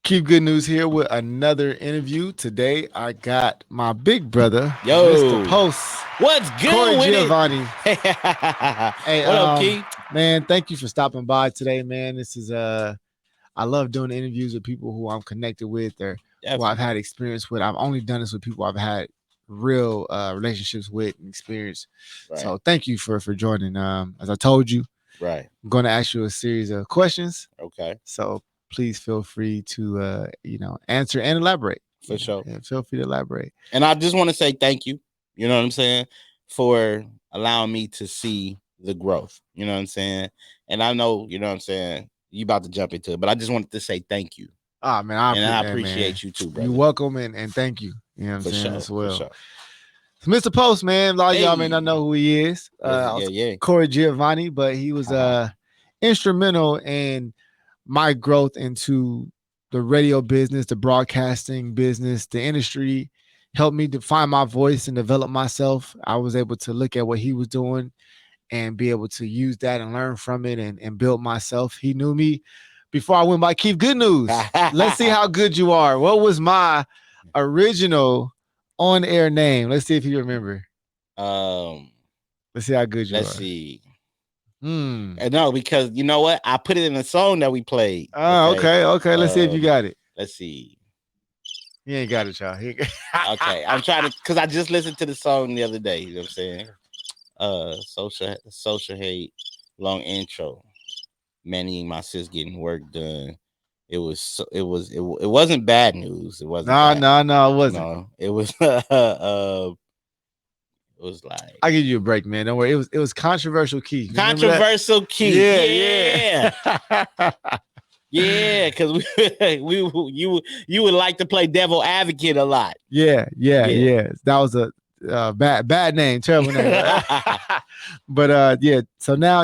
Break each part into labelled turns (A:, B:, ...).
A: Keep Good News here with another interview. Today, I got my big brother,
B: Yo,
A: Mr. Post,
B: what's good
A: Corey
B: with
A: Giovanny.
B: it?
A: Hey,
B: What up, Key?
A: man, thank you for stopping by today, man. This is I love doing interviews with people who I'm connected with or who I've had experience with. I've only done this with people I've had real relationships with and experience.
B: Right.
A: So thank you for joining. As I told you,
B: Right.
A: I'm going to ask you a series of questions.
B: Okay.
A: So please feel free to answer and elaborate.
B: For sure.
A: Yeah, feel free to elaborate.
B: And I just want to say thank you. You know what I'm saying? For allowing me to see the growth. You know what I'm saying? And I know, you know what I'm saying, you about to jump into it, but I just wanted to say thank you.
A: Ah, man,
B: I appreciate you too, brother.
A: You're welcome and thank you. You know what I'm
B: For
A: saying
B: sure,
A: as well.
B: for sure.
A: So Mr. Post, man, a lot of y'all may
B: Hey.
A: not know who he is.
B: Yeah.
A: Corey Giovanny, but he was instrumental in my growth into the radio business, the broadcasting business, the industry. Helped me to find my voice and develop myself. I was able to look at what he was doing and be able to use that and learn from it and build myself. He knew me before I went by Keep Good News. Let's see how good you are. What was my original on-air name? Let's see if you remember. Let's see how good you are.
B: Let's see. No, because you know what? I put it in a song that we played.
A: Oh, okay. Let's see if you got it.
B: Let's see.
A: He ain't got it, y'all.
B: Okay, I'm trying to, because I just listened to the song the other day. You know what I'm saying? Social hate, long intro. Manny, my sis getting work done. It wasn't bad news. It wasn't.
A: No, it wasn't.
B: No, it was. It was like,
A: I'll give you a break, man. Don't worry. It was controversial key.
B: Controversial key.
A: Yeah.
B: Yeah, because you would like to play devil advocate a lot.
A: Yeah. That was a bad name, terrible name. But yeah. So now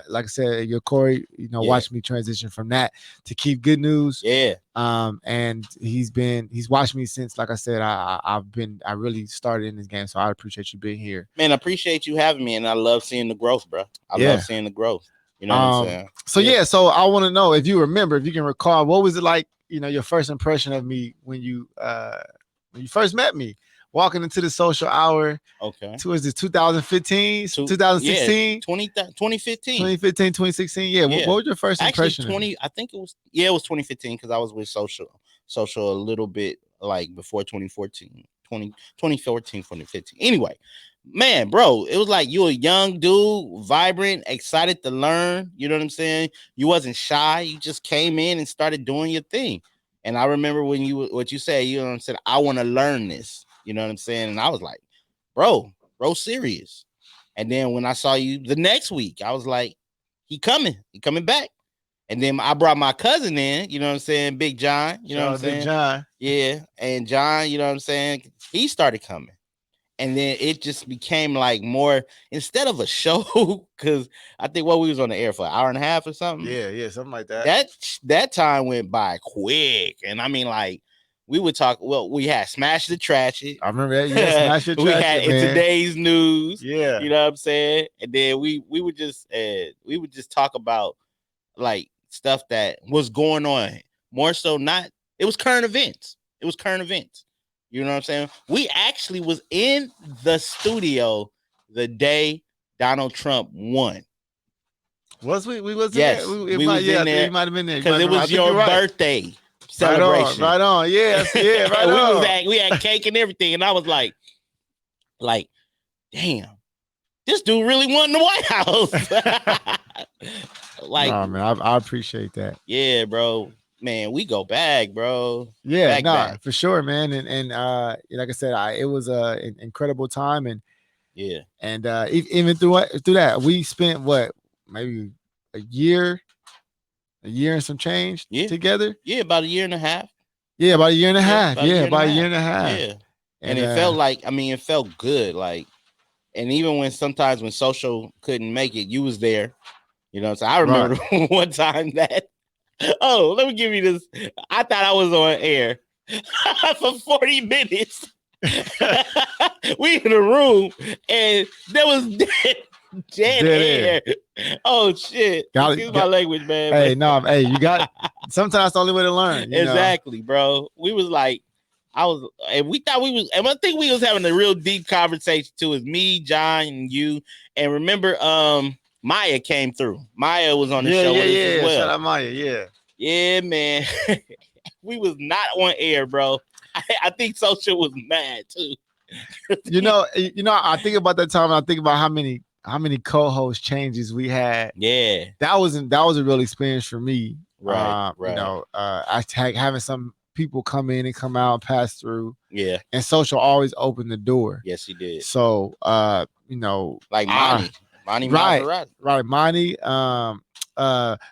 A: like I said, your Corey, watch me transition from that to Keep Good News.
B: Yeah.
A: And he's watched me since, like I said, I really started in this game. So I appreciate you being here.
B: Man, I appreciate you having me, and I love seeing the growth, bro. I love seeing the growth. You know what I'm saying?
A: So I want to know if you can recall, what was it like, your first impression of me when you first met me, walking into the social hour.
B: Okay.
A: Was it 2015, 2016?
B: 2015.
A: 2016. Yeah. What was your first impression?
B: Actually, it was 2015, because I was with social a little bit like before 2014, 2014, 2015. Anyway. Man, bro, it was like you a young dude, vibrant, excited to learn. You know what I'm saying? You wasn't shy. You just came in and started doing your thing. And I remember what you said, you know what I'm saying? I want to learn this. You know what I'm saying? And I was like, bro, serious. And then when I saw you the next week, I was like, he coming back. And then I brought my cousin in, you know what I'm saying? Big John, you know what I'm saying?
A: Big John.
B: Yeah. And John, you know what I'm saying? He started coming. And then it just became like more, instead of a show, because I think we was on the air for an hour and a half or something.
A: Yeah, something like that.
B: That time went by quick. And I mean, like, we would talk, we had Smash the Trash It.
A: I remember that. Yeah, Smash the Trash
B: We had In Today's News.
A: Yeah.
B: You know what I'm saying? And then we would just talk about like stuff that was going on. More so it was current events. You know what I'm saying? We actually was in the studio the day Donald Trump won.
A: Was we? We was
B: yes,
A: in
B: there. We was in there.
A: We might have been there.
B: Because it was your birthday celebration.
A: Right on. Yeah, right on.
B: We had cake and everything. And I was like, damn, this dude really won the White House.
A: Oh, man, I appreciate that.
B: Yeah, bro. Man, we go back, bro.
A: Yeah, back. For sure, man. And like I said, it was an incredible time, and even through that, we spent maybe a year and some change together.
B: Yeah, about a year and a half.
A: Yeah, about a year and a half.
B: About a year and a half. Yeah, and it felt like, it felt good. Like, and even sometimes when social couldn't make it, you was there. You know, so I remember one time that. Oh, let me give you this. I thought I was on air for 40 minutes. We in a room and there was dead air. Oh shit! Excuse my language, man.
A: Hey, no, hey, you got Sometimes it's the only way to learn, you know.
B: Exactly, bro. We was like, and we thought we was, and I think we was having a real deep conversation too. Is me, John, and you, and remember, Maya came through. Maya was on the show with us as well.
A: Shout out Maya, yeah.
B: Yeah, man. We was not on air, bro. I think social was mad too.
A: You know, I think about that time. I think about how many co-host changes we had.
B: Yeah,
A: That was a real experience for me.
B: right.
A: You know, having some people come in and come out and pass through.
B: Yeah,
A: And social always opened the door.
B: yes, he did.
A: So, you know,
B: Like Monty
A: right,
B: Maserati.
A: right, Monty,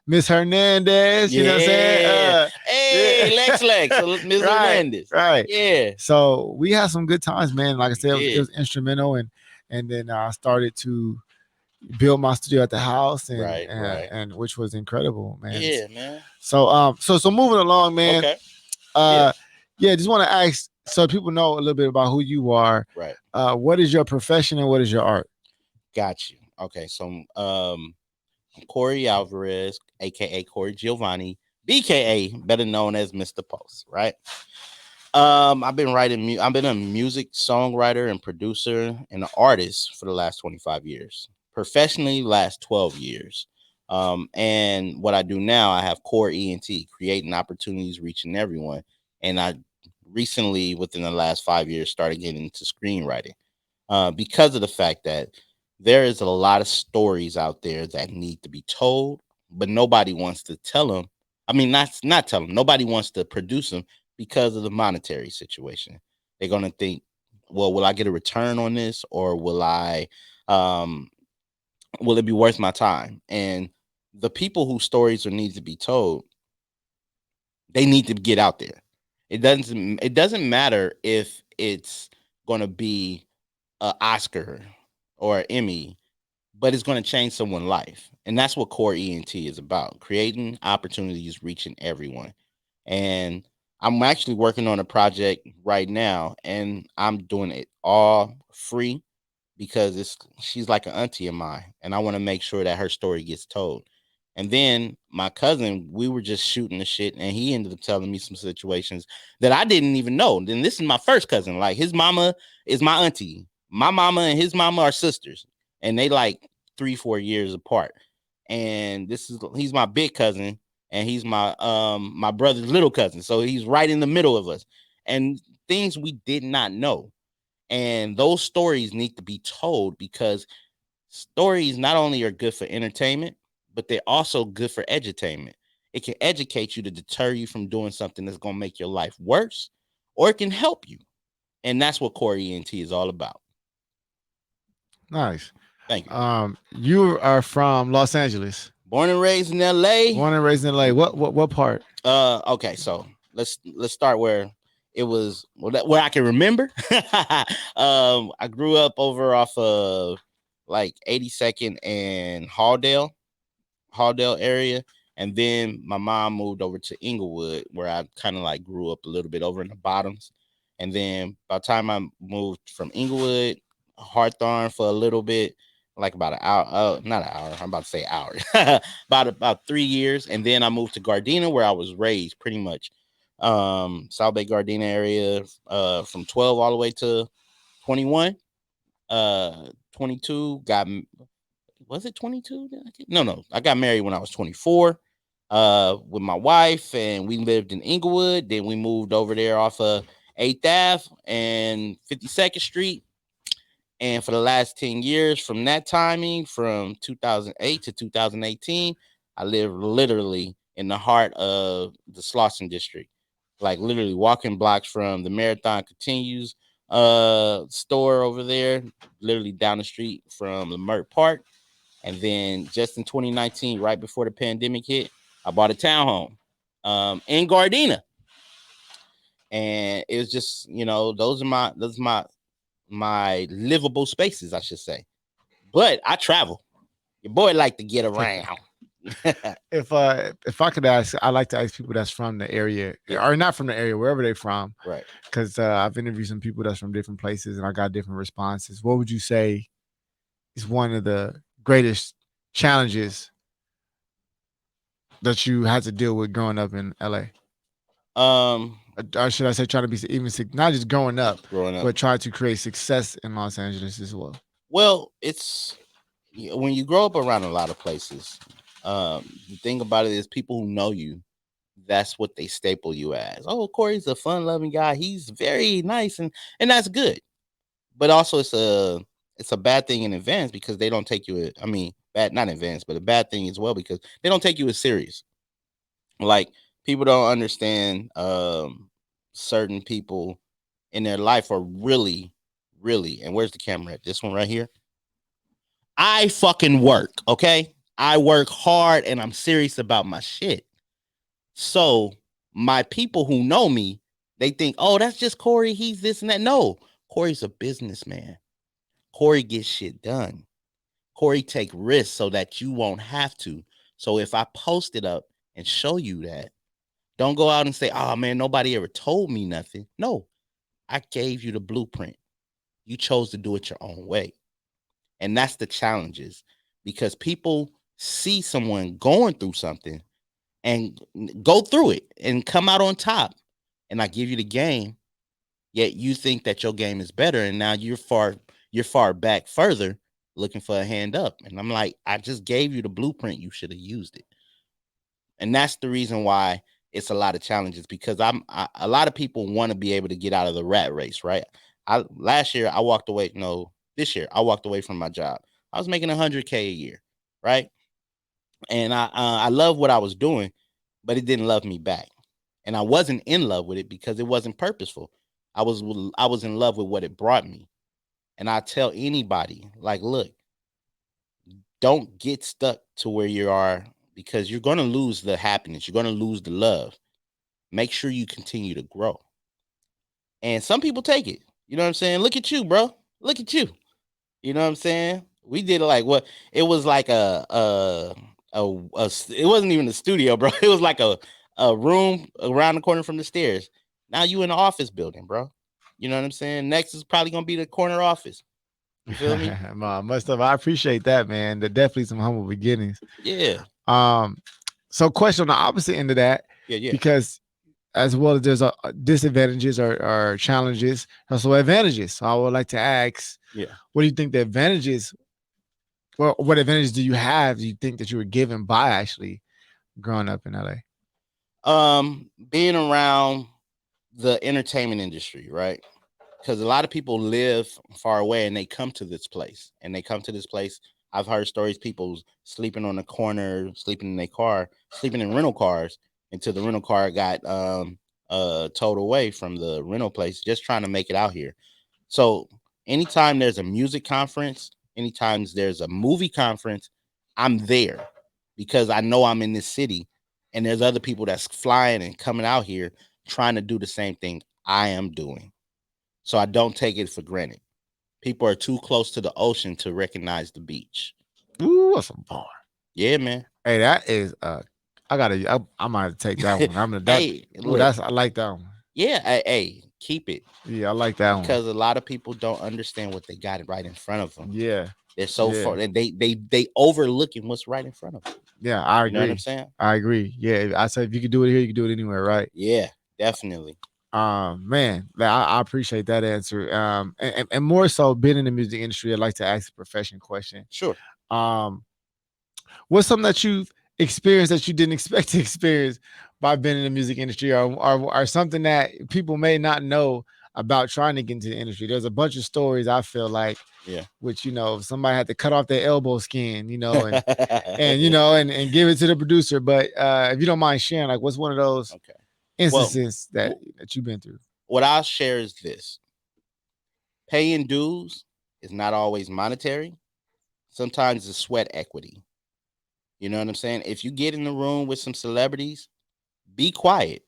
A: Miss Hernandez. You know what I'm saying?
B: Hey, Lex, Miss Hernandez.
A: Right.
B: Yeah.
A: So we had some good times, man. Like I said,
B: did.
A: it was instrumental, and then I started to build my studio at the house, and
B: Right.
A: and which was incredible, man.
B: Yeah, man.
A: So so moving along, man.
B: Okay.
A: Yeah, just want to ask so people know a little bit about who you are.
B: Right.
A: What is your profession and what is your art?
B: Got you. Okay, so I'm Corey Alvarez, aka Corey Giovanny, BKA, better known as Mr. Post, right? I've been I've been a music songwriter and producer and an artist for the last 25 years. Professionally, last 12 years. And what I do now, I have Core ENT, creating opportunities, reaching everyone. And I recently, within the last 5 years, started getting into screenwriting because of the fact that there is a lot of stories out there that need to be told, but nobody wants to tell them. I mean, not tell them. Nobody wants to produce them because of the monetary situation. They're gonna think, well, will I get a return on this, or um, will it be worth my time? And the people whose stories are need to be told, they need to get out there. It doesn't matter if it's gonna be an Oscar or an Emmy, but it's going to change someone's life. And that's what Core ENT is about, creating opportunities, reaching everyone. And I'm actually working on a project right now, and I'm doing it all free because she's like an auntie of mine, and I want to make sure that her story gets told. And then my cousin, we were just shooting the shit, and he ended up telling me some situations that I didn't even know. Then this is my first cousin. Like, his mama is my auntie. My mama and his mama are sisters, and they like 3-4 years apart. And he's my big cousin, and he's my brother's little cousin. So he's right in the middle of us. And things we did not know. And those stories need to be told because stories not only are good for entertainment, but they're also good for edutainment. It can educate you to deter you from doing something that's going to make your life worse, or it can help you. And that's what Core ENT is all about.
A: Nice.
B: Thank you.
A: You are from Los Angeles.
B: Born and raised in LA.
A: Born and raised in LA. What part?
B: Okay, so let's start where it was, where I can remember. I grew up over off of like 82nd and Halldale area. And then my mom moved over to Inglewood, where I kind of like grew up a little bit over in the bottoms. And then by the time I moved from Inglewood, Hawthorne for a little bit, like about an hour, not an hour, I'm about to say hour, about 3 years. And then I moved to Gardena, where I was raised pretty much. South Bay Gardena area, from 12 all the way to 21. 22 was it 22? No, I got married when I was 24 with my wife, and we lived in Inglewood. Then we moved over there off of 8th Ave and 52nd Street. And for the last 10 years from that timing, from 2008 to 2018, I lived literally in the heart of the Slauson district, like literally walking blocks from the Marathon Continues store over there, literally down the street from the Mert Park. And then just in 2019, right before the pandemic hit, I bought a townhome in Gardena. And it was just, those are my livable spaces, I should say. But I travel. Your boy like to get around.
A: If I could ask, I like to ask people that's from the area, or not from the area, wherever they're from,
B: right?
A: Because I've interviewed some people that's from different places, and I got different responses. What would you say is one of the greatest challenges that you had to deal with growing up in LA?
B: Um,
A: Or should I say, try to be even not just growing up,
B: growing up.
A: but try to create success in Los Angeles as well?
B: Well, it's when you grow up around a lot of places. The thing about it is, people who know you, that's what they staple you as. Oh, Corey's a fun-loving guy. He's very nice, and that's good. But also, it's a bad thing in advance because they don't take you. I mean, bad not in advance, but a bad thing as well because they don't take you as serious. Like people don't understand. Certain people in their life are really, really. And where's the camera at? This one right here. I fucking work. Okay, I work hard and I'm serious about my shit. So my people who know me, they think, oh, that's just Corey. He's this and that. No, Corey's a businessman. Corey gets shit done. Corey take risks so that you won't have to. So if I post it up and show you that, don't go out and say, oh man, nobody ever told me nothing. No, I gave you the blueprint. You chose to do it your own way. And that's the challenges because people see someone going through something and go through it and come out on top. And I give you the game, yet you think that your game is better. And now you're far back further looking for a hand up. And I'm like, I just gave you the blueprint. You should have used it. And that's the reason why it's a lot of challenges because a lot of people want to be able to get out of the rat race, right? I last year I walked away. No, this year I walked away from my job. I was making 100K a year, right? And I love what I was doing, but it didn't love me back, and I wasn't in love with it because it wasn't purposeful. I was in love with what it brought me, and I tell anybody like, look, don't get stuck to where you are because you're going to lose the happiness, you're going to lose the love. Make sure you continue to grow. And some people take it. You know what I'm saying? Look at you, bro. Look at you. You know what I'm saying? We did like what it was like it wasn't even a studio, bro. It was like a room around the corner from the stairs. Now you in the office building, bro. You know what I'm saying? Next is probably gonna be the corner office. You feel me?
A: Much stuff. I appreciate that, man. There definitely some humble beginnings.
B: Yeah.
A: Um, so question on the opposite end of that,
B: Yeah, yeah.
A: because as well as there's disadvantages or challenges, also advantages. So I would like to ask,
B: Yeah.
A: what do you think the advantages? Well, what advantages do you have? Do you think that you were given by actually growing up in LA?
B: Being around the entertainment industry, right? Because a lot of people live far away and they come to this place. And they come to this place. I've heard stories people sleeping on the corner, sleeping in their car, sleeping in rental cars until the rental car got towed away from the rental place, just trying to make it out here. So anytime there's a music conference, anytime there's a movie conference, I'm there because I know I'm in this city and there's other people that's flying and coming out here trying to do the same thing I am doing. So I don't take it for granted. People are too close to the ocean to recognize the beach.
A: Ooh, that's a bar.
B: Yeah, man.
A: Hey, that is I might have to take that one. I'm gonna that.
B: Hey,
A: Ooh,
B: look.
A: that's I like that one.
B: Yeah, hey, keep it
A: Yeah, I like that one.
B: because a lot of people don't understand what they got right in front of them.
A: Yeah,
B: They're so
A: yeah,
B: far they overlooking what's right in front of them.
A: yeah. I
B: You know what I'm
A: agree.
B: saying?
A: I agree. Yeah, I said if you could do it here, you could do it anywhere, right?
B: Yeah, definitely.
A: Man, I appreciate that answer. And more so, being in the music industry, I'd like to ask a profession question.
B: Sure.
A: Um, what's something that you've experienced that you didn't expect to experience by being in the music industry, or something that people may not know about trying to get into the industry? There's a bunch of stories I feel like,
B: Yeah.
A: which somebody had to cut off their elbow skin, and give it to the producer. But if you don't mind sharing, like, what's one of those
B: Okay. Well,
A: instances that you've been through?
B: what I'll share is this: paying dues is not always monetary. Sometimes it's sweat equity. You know what I'm saying? If you get in the room with some celebrities, be quiet.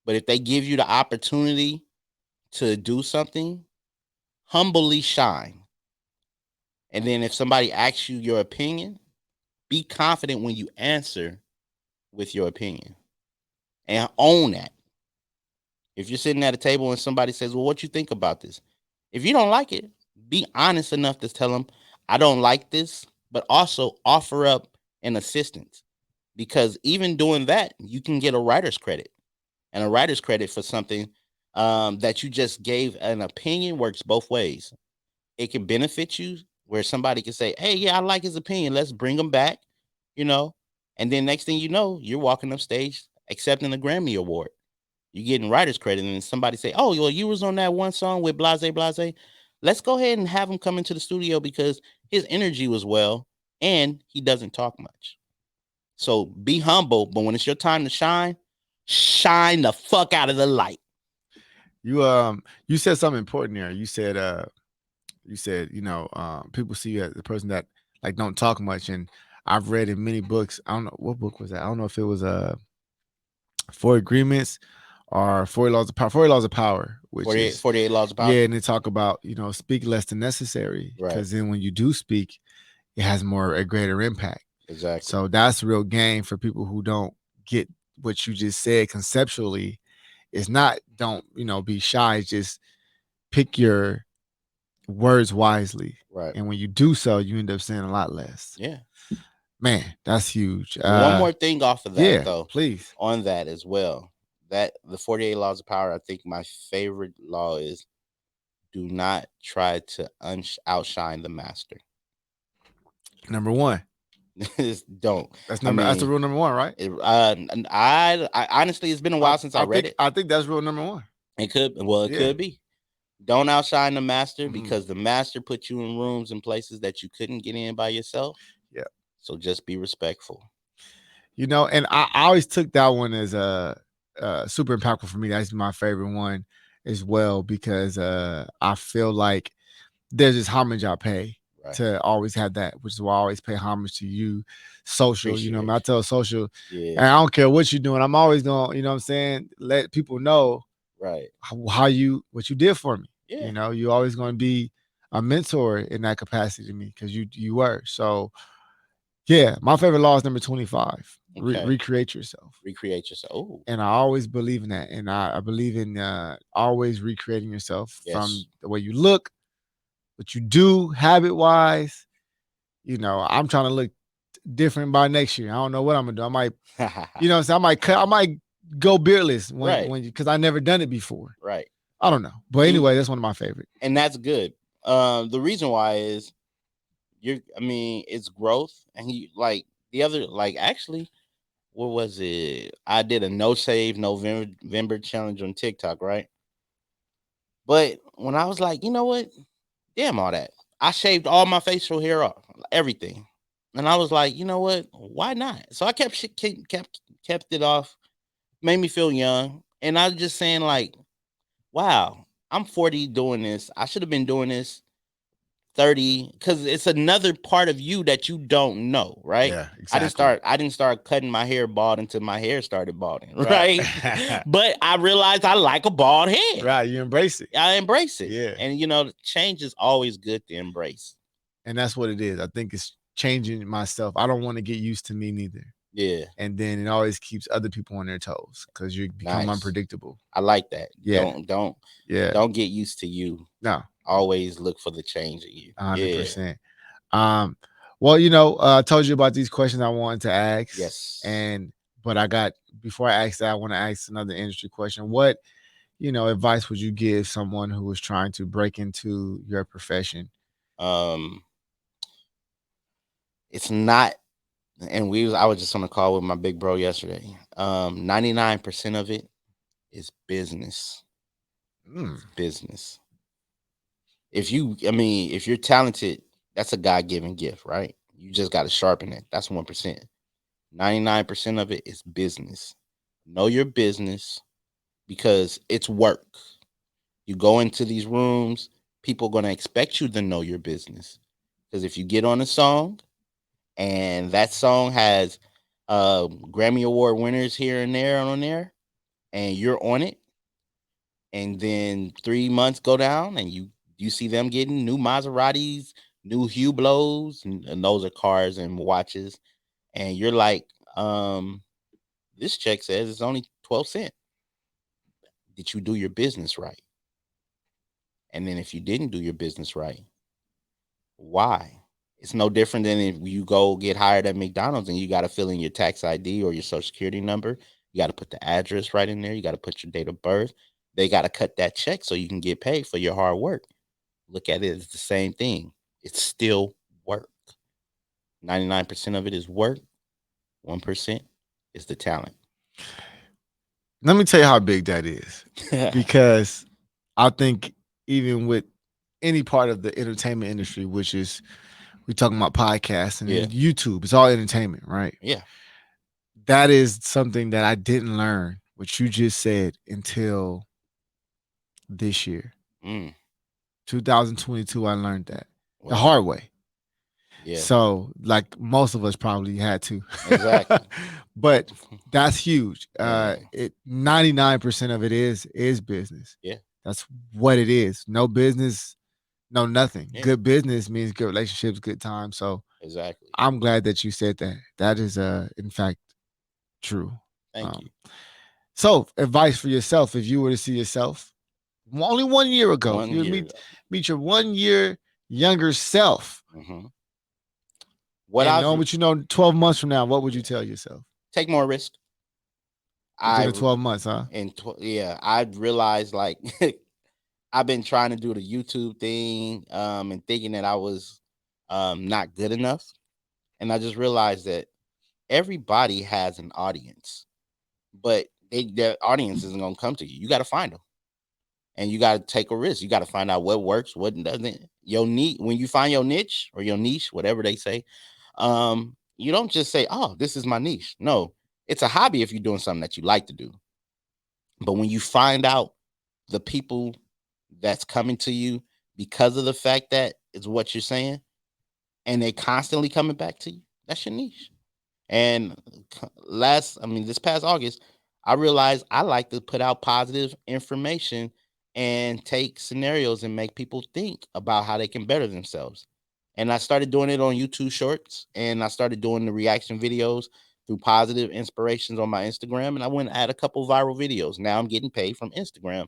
B: But if they give you the opportunity to do something, humbly shine. And then if somebody asks you your opinion, be confident when you answer with your opinion and own that. If you're sitting at a table and somebody says, well, what you think about this? If you don't like it, be honest enough to tell them, I don't like this, but also offer up an assistance. because even doing that, you can get a writer's credit, and a writer's credit for something that you just gave an opinion works both ways. It can benefit you where somebody can say, "Hey, yeah, I like his opinion. Let's bring him back," you know. And then next thing you know, you're walking up stage accepting a Grammy award. You're getting writer's credit, and then somebody say, "Oh, well, you was on that one song with Blase Blase. Let's go ahead and have him come into the studio because his energy was well, and he doesn't talk much." So be humble, but when it's your time to shine, shine the fuck out of the light.
A: You said something important there. You said, people see you as the person that like don't talk much. And I've read in many books. I don't know what book was that. I don't know if it was Four Agreements or 40 Laws of Power. 40 Laws of Power, which
B: 48,
A: is
B: 48 laws of power.
A: yeah, and they talk about, speak less than necessary.
B: Right.
A: Because then when you do speak, it has a greater impact.
B: Exactly.
A: So that's real game for people who don't get what you just said conceptually. It's not don't, be shy. It's just pick your words wisely.
B: Right.
A: And when you do so, you end up saying a lot less.
B: Yeah.
A: Man, that's huge.
B: One more thing off of that
A: Yeah,
B: though,
A: please.
B: on that as well. That the 48 laws of power, I think my favorite law is do not try to outshine the master.
A: Number one.
B: Just don't.
A: That's
B: I
A: that's the
B: mean,
A: rule number one, right?
B: I honestly, it's been a while since I read it.
A: I think that's rule number one.
B: It
A: Yeah.
B: could be. Don't outshine the master
A: Mhm.
B: because the master put you in rooms and places that you couldn't get in by yourself.
A: Yeah.
B: So just be respectful.
A: And I always took that one as a super impactful for me. That's my favorite one as well because I feel like there's this homage I pay
B: Right.
A: to always have that, which is why I always pay homage to you, social.
B: Appreciate
A: I tell social,
B: you.
A: and
B: Yeah.
A: I don't care what you're doing. I'm always going, what I'm saying, let people know
B: Right.
A: what you did for me.
B: Yeah.
A: You're always going to be a mentor in that capacity to me because you were. So yeah, my favorite law is number 25.
B: Okay.
A: Recreate yourself.
B: Recreate yourself. Oh,
A: And I always believe in that. And I believe in always recreating yourself from
B: yes.
A: the way you look, what you do, habit wise. I'm trying to look different by next year. I don't know what I'm gonna do. I might, I might cut, I might go beardless
B: Right.
A: because I never done it before.
B: Right.
A: I don't know. But anyway, that's one of my favorite.
B: And that's good. The reason why is it's growth, and he like the other like actually, what was it? I did a no save November challenge on TikTok, right? But when I was like, you know what? Damn all that. I shaved all my facial hair off, everything. And I was like, you know what? Why not? So I kept it off. Made me feel young. And I was just saying, like, wow, I'm 40 doing this. I should have been doing this 30 because it's another part of you that you don't know, right?
A: Yeah, exactly.
B: I didn't start cutting my hair bald until my hair started balding, right? But I realized I like a bald head.
A: Right. You embrace it.
B: I embrace it.
A: Yeah.
B: And change is always good to embrace.
A: And that's what it is. I think it's changing myself. I don't want to get used to me neither.
B: Yeah.
A: And then it always keeps other people on their toes because you become unpredictable.
B: I like that.
A: Yeah.
B: Don't get used to you.
A: No.
B: Always look for the change in you.
A: 100%. Well, I told you about these questions I wanted to ask.
B: Yes.
A: But before I ask that, I want to ask another industry question. What, advice would you give someone who is trying to break into your profession?
B: It's not, and I was just on a call with my big bro yesterday. 99% of it is business. It's business. If you're talented, that's a God-given gift, right? You just got to sharpen it. That's 1%. 99% of it is business. Know your business because it's work. You go into these rooms, people are going to expect you to know your business. Because if you get on a song and that song has Grammy Award winners here and there on there, and you're on it, and then 3 months go down and you see them getting new Maseratis, new Hublots, and those are cars and watches, and you're like, this check says it's only 12 cents. Did you do your business right? And then if you didn't do your business right, why? It's no different than if you go get hired at McDonald's and you got to fill in your tax ID or your social security number. You got to put the address right in there. You got to put your date of birth. They got to cut that check so you can get paid for your hard work. Look at it as the same thing. It's still work. 99% of it is work. 1% is the talent.
A: Let me tell you how big that is, because I think even with any part of the entertainment industry, which is we talking about podcasting
B: Yeah.
A: and YouTube, it's all entertainment, right?
B: Yeah.
A: That is something that I didn't learn what you just said until this year,
B: Mm.
A: 2022. I learned that the
B: Wow.
A: hard way.
B: Yeah.
A: So, like most of us probably had to,
B: Exactly.
A: but that's huge.
B: Man.
A: It 99% of it is business.
B: Yeah.
A: That's what it is. No business, no nothing.
B: Yeah.
A: Good business means good relationships, good time. So
B: Exactly.
A: I'm glad that you said that. That is in fact true.
B: Thank you.
A: So advice for yourself if you were to see yourself only 1 year ago, if
B: 1
A: you would
B: year
A: meet
B: ago.
A: meet your 1 year younger self,
B: Hmm. What
A: and
B: I've
A: knowing what you know 12 months from now, what would you
B: yeah,
A: tell yourself
B: take more risk.
A: within
B: I
A: the 12 months, huh?
B: yeah, I realized like I've been trying to do the YouTube thing, and thinking that I was not good enough, and I just realized that everybody has an audience, but their audience isn't gonna come to you. You got to find them, and you got to take a risk. You got to find out what works, what doesn't. Your niche, when you find your niche or your niche, whatever they say, you don't just say, "Oh, this is my niche." No, it's a hobby if you're doing something that you like to do. But when you find out the people that's coming to you because of the fact that it's what you're saying, and they constantly coming back to you, that's your niche. And this past August, I realized I like to put out positive information and take scenarios and make people think about how they can better themselves. And I started doing it on YouTube Shorts, and I started doing the reaction videos through positive inspirations on my Instagram. And I went and had a couple viral videos. Now I'm getting paid from Instagram,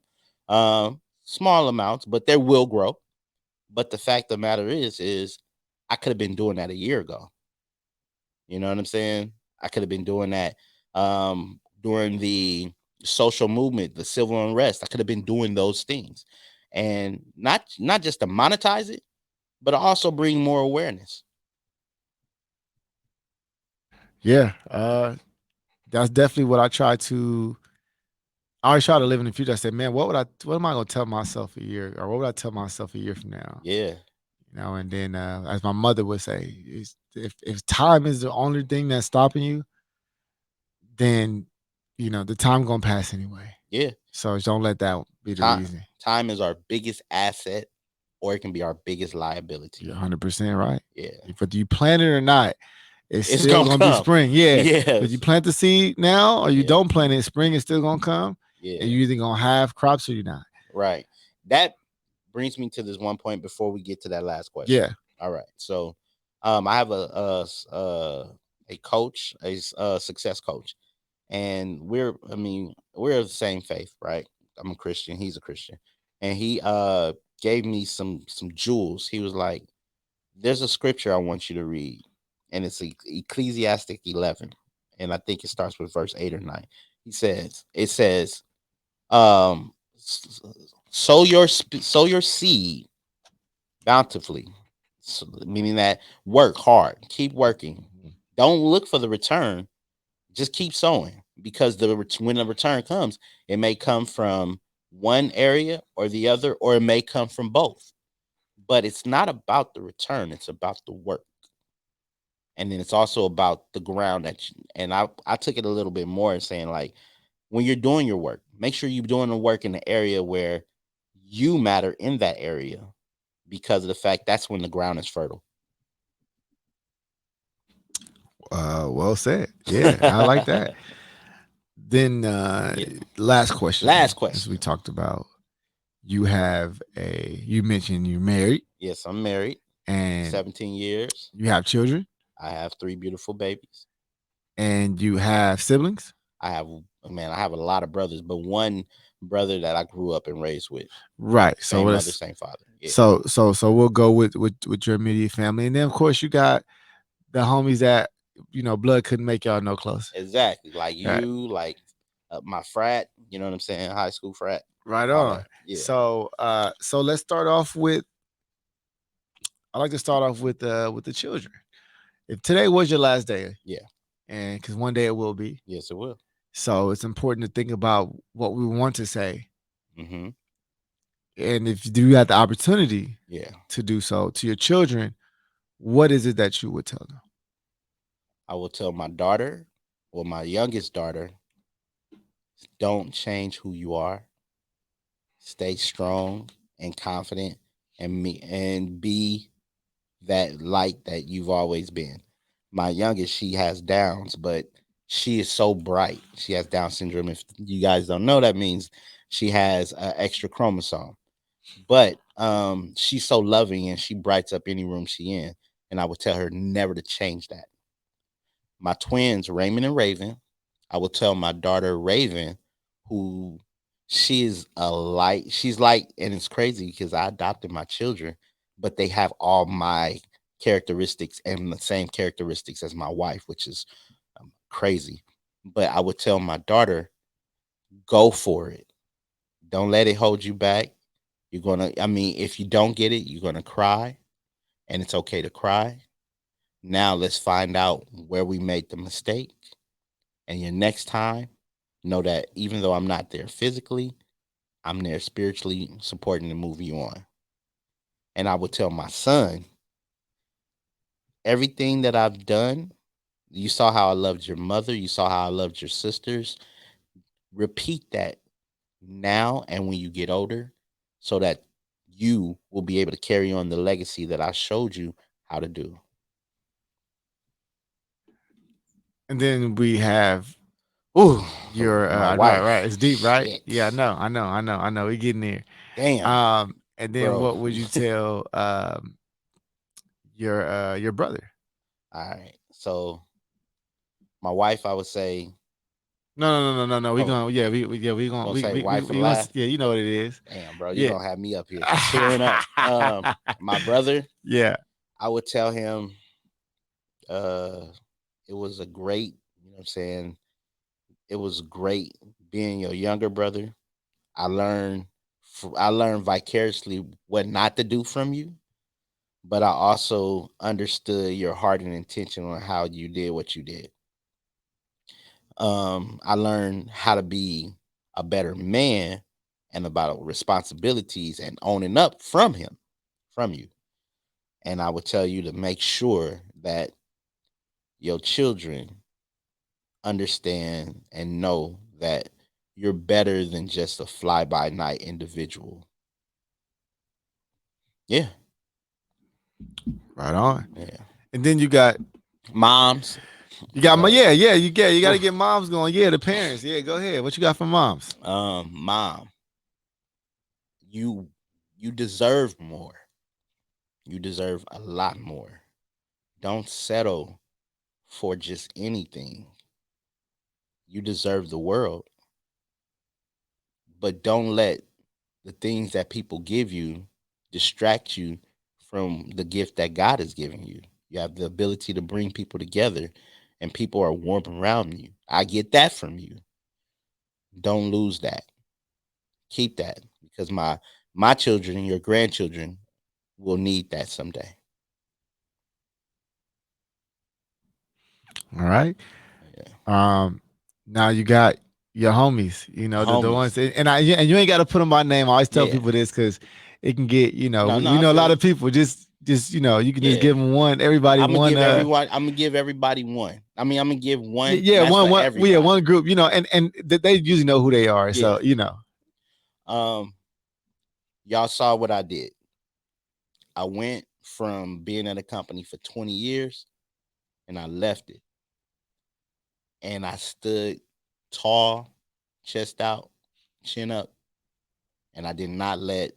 B: small amounts, but they will grow. But the fact of the matter is I could have been doing that a year ago. You know what I'm saying? I could have been doing that during the social movement, the civil unrest. I could have been doing those things, and not just to monetize it, but also bring more awareness.
A: Yeah, that's definitely what I try to. I always try to live in the future. I say, man, what am I gonna tell myself a year, or what would I tell myself a year from now?
B: Yeah,
A: And then as my mother would say, if time is the only thing that's stopping you, then the time gonna pass anyway.
B: yeah.
A: So just don't let that be the
B: Time
A: reason.
B: time is our biggest asset, or it can be our biggest liability.
A: You're 100% right.
B: Yeah,
A: Whether you plant it or not, it's
B: it's
A: still
B: gonna
A: gonna be
B: come.
A: spring. Yeah. Whether you
B: Yes.
A: plant the seed now or you
B: Yeah.
A: don't plant it, spring is still gonna come, and
B: Yeah.
A: you either gonna have crops or you're not.
B: Right. That brings me to this one point before we get to that last question.
A: Yeah.
B: All right. So, I have a coach, success coach, and we're of the same faith, right? I'm a Christian. He's a Christian, and he gave me some jewels. He was like, "There's a scripture I want you to read, and it's Ecclesiastic 11, and I think it starts with verse 8 or 9. It says, um, sow your seed bountifully, meaning that work hard, keep working. Don't look for the return. Just keep sowing because when the return comes, it may come from one area or the other, or it may come from both. But it's not about the return; it's about the work, and then it's also about the ground and I took it a little bit more and saying like when you're doing your work, make sure you're doing the work in the area where you matter in that area because of the fact that's when the ground is fertile.
A: Well said. Yeah, I like that. Then
B: Yeah.
A: last question,
B: Last
A: as we
B: question.
A: talked about, you mentioned you're married
B: Yes, I'm married,
A: and
B: 17 years.
A: you have children
B: I have three beautiful babies.
A: and you have siblings.
B: I have I have a lot of brothers, but brother that I grew up and raised with.
A: Right. So
B: Same mother,
A: let's
B: same father. Yeah.
A: so we'll go with your immediate family, and then of course you got the homies that blood couldn't make y'all no close.
B: Exactly. Like
A: Right.
B: you, like my frat, you know what I'm saying? High school frat,
A: Right
B: all
A: on.
B: that. Yeah.
A: So let's start off with. I like to start off with the children. If today was your last day,
B: Yeah.
A: and because one day it will be,
B: Yes, it will.
A: so it's important to think about what we want to say,
B: Mm-hmm.
A: and if you do have the opportunity
B: Yeah.
A: to do so to your children, what is it that you would tell them?
B: I will tell my daughter, or my youngest daughter, don't change who you are. Stay strong and confident, and be that light that you've always been. My youngest, she has Downs, but she is so bright. She has Down syndrome. If you guys don't know, that means she has an extra chromosome. But she's so loving and she brights up any room she in. And I would tell her never to change that. My twins, Raymond and Raven, I will tell my daughter Raven, who she is a light. She's like, and it's crazy because I adopted my children, but they have all my characteristics and the same characteristics as my wife, which is crazy. But I would tell my daughter, go for it. Don't let it hold you back. You're gonna, I mean, if you don't get it, you're gonna cry, and it's okay to cry. Now let's find out where we made the mistake. And your next time, know that even though I'm not there physically, I'm there spiritually supporting to move you on. And I would tell my son, everything that I've done, you saw how I loved your mother, you saw how I loved your sisters. Repeat that now and when you get older so that you will be able to carry on the legacy that I showed you how to do.
A: And then we have
B: Ooh,
A: your
B: my
A: right.
B: wife.
A: It's deep, right? Yeah,
B: Shit.
A: I know. We getting there.
B: Damn,
A: And then
B: bro.
A: what would you tell your brother?
B: All right. So my wife, I would say,
A: No. We
B: oh,
A: gonna we
B: you
A: gonna
B: gonna say wife for
A: we gonna
B: last?
A: yeah, you know what it is.
B: Damn, bro, you're
A: Yeah.
B: gonna have me up here tearing up. My brother,
A: Yeah.
B: I would tell him, uh, it was a great, you know what I'm saying? It was great being your younger brother. I learned I learned vicariously what not to do from you, but I also understood your heart and intention on how you did what you did. I learned how to be a better man and about responsibilities and owning up from you. And I would tell you to make sure that your children understand and know that you're better than just a fly by night individual. Yeah,
A: Right on.
B: yeah.
A: And then you got
B: Moms,
A: my
B: uh,
A: you got to
B: oof,
A: get moms going. Yeah, the parents. Yeah, go ahead. What you got for moms?
B: mom, you you deserve more. You deserve a lot more. Don't settle for just anything. You deserve the world, but don't let the things that people give you distract you from the gift that God has given you. You have the ability to bring people together, and people are warm around you. I get that from you. Don't lose that. Keep that, because my children, your grandchildren, will need that someday.
A: All right.
B: Yeah.
A: Um, Now you got your homies. You know the
B: Homies.
A: ones, and you ain't got to put them by name. I always tell
B: Yeah.
A: people this because it can get
B: No, no,
A: we
B: I
A: know a
B: feel
A: lot
B: you.
A: of people. Just you can just
B: Yeah.
A: give them everybody
B: I'm gonna
A: one.
B: give everyone. I'm gonna give everybody one. I mean, I'm gonna give one, and
A: Yeah,
B: that's for
A: one
B: everybody.
A: group. And they usually know who they are.
B: Yeah.
A: So
B: Um. Y'all saw what I did. I went from being at a company for 20 years, and I left it, and I stood tall, chest out, chin up, and I did not let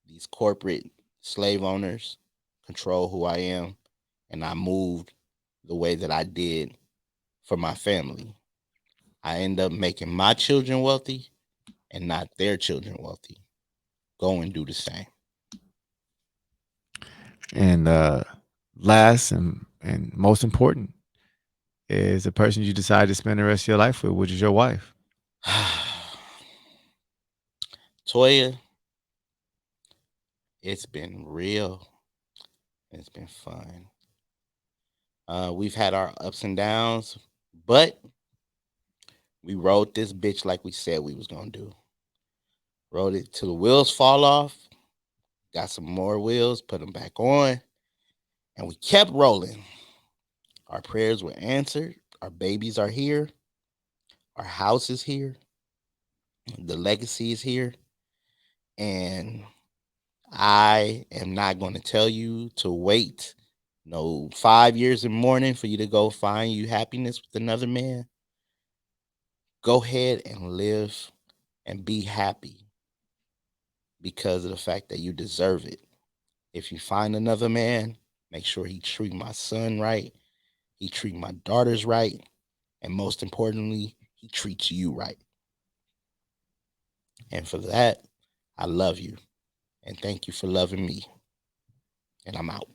B: these corporate slave owners control who I am, and I moved the way that I did for my family. I end up making my children wealthy, and not their children wealthy. Go and do the same.
A: And last and most important is the person you decide to spend the rest of your life with, which is your wife.
B: Toya, it's been real. It's been fun. We've had our ups and downs, but we rode this bitch like we said we was gonna do. Rode it till the wheels fall off. Got some more wheels, put them back on, and we kept rolling. Our prayers were answered. Our babies are here. Our house is here. The legacy is here. And I am not going to tell you to wait no 5 years in mourning for you to go find you happiness with another man. Go ahead and live and be happy because of the fact that you deserve it. If you find another man, make sure he treat my son right. He treat my daughters right. And most importantly, he treats you right. And for that, I love you. And thank you for loving me. And I'm out.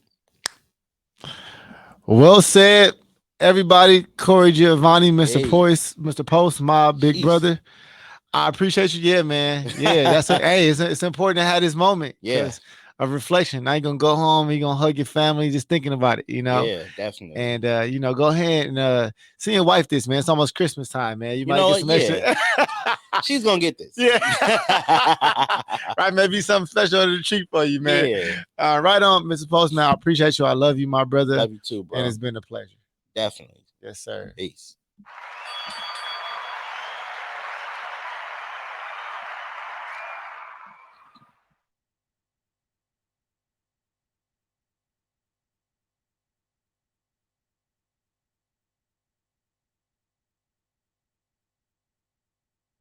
A: Well said, everybody. Corey Giovanny, Mr.
B: Hey.
A: Mr. Post, my big
B: Jeez.
A: brother. I appreciate you. Yeah, man. Yeah, that's hey, it's important to have this moment.
B: Yeah.
A: Of reflection. Now you're gonna go home, you're gonna hug your family, just thinking about it,
B: Yeah, definitely.
A: And go ahead and see your wife this, man. It's almost Christmas time, man. You might get some extra.
B: She's gonna get this.
A: Yeah. Right, maybe something special to treat for you, man.
B: Yeah.
A: Right on, Mr. Postman. I appreciate you. I love you, my brother.
B: Love you too, bro.
A: And it's been a pleasure.
B: Definitely.
A: Yes, sir.
B: Peace.